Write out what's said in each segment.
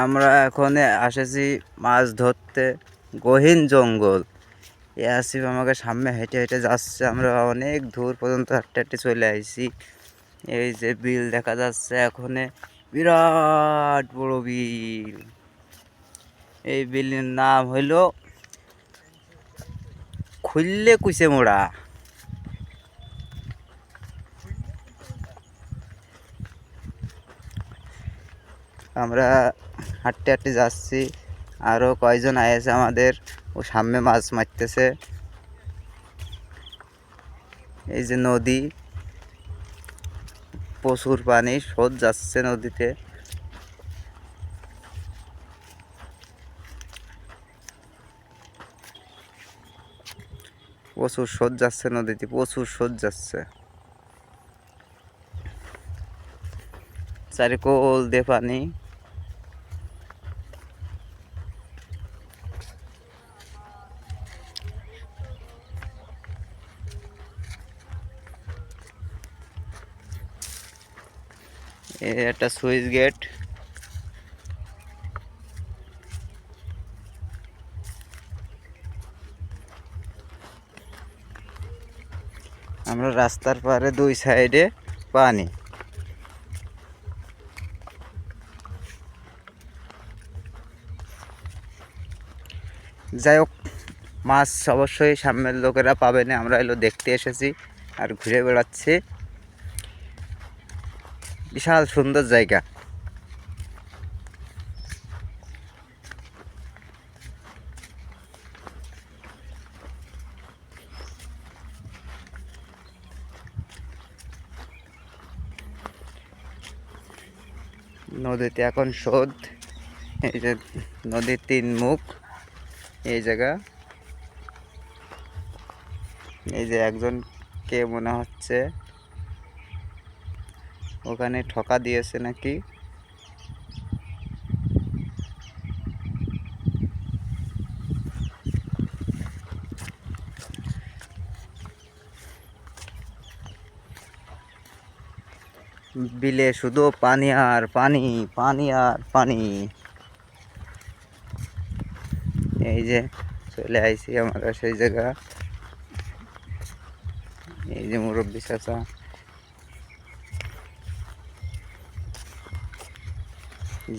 আমরা এখন এসেছি মাছ ধরতে গহীন জঙ্গল। আসিফ আমাকে সামনে হেঁটে হেঁটে যাচ্ছে, আমরা অনেক দূর পর্যন্ত হাঁটতে হাঁটতে চলে আসছি। এই যে বিল দেখা যাচ্ছে, এখন বিরাট বড় বিল। এই বিলের নাম হইল খুললে কুচে মোড়া। আমরা হাঁটতে হাঁটতে যাচ্ছি, আরও কয়জন আছে আমাদের ও সামনে মাছ মারতেছে। এই যে নদী, প্রচুর পানি, স্রোত যাচ্ছে নদীতে। প্রচুর স্রোত যাচ্ছে নদীতে, প্রচুর স্রোত যাচ্ছে। চারিকোল দিয়ে পানি। একটা সুইচ গেট। আমরা রাস্তার পারে দুই সাইডে পানি। যাই হোক, মাছ অবশ্যই সামনের লোকেরা পাবে না, আমরা এলো দেখতে এসেছি আর ঘুরে বেড়াচ্ছি। বিশাল সুন্দর জায়গা। নদীতে এখন স্রোত। এই যে নদীর তিন মুখ, এই জায়গা। এই যে একজন কে মনে হচ্ছে ওখানে ঠকা দিয়েছে নাকি। বিলে শুধু পানি আর পানি, পানি আর পানি। এই যে চলে আইছি আমরা সেই জায়গা। এই যে মুরব্বী চাচা।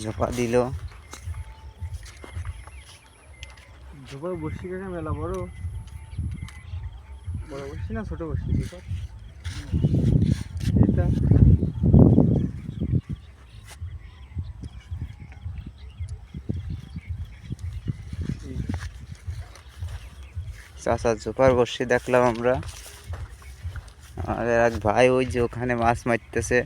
ঝোপা দিল। ঝোপার বসি কাকা মেলা বড় বড় বসি না ছোট বসি? এটা চাচার ঝোপার বসি দেখলাম আমরা। আমাদের এক ভাই ওই যে ওখানে মাছ মারতেছে।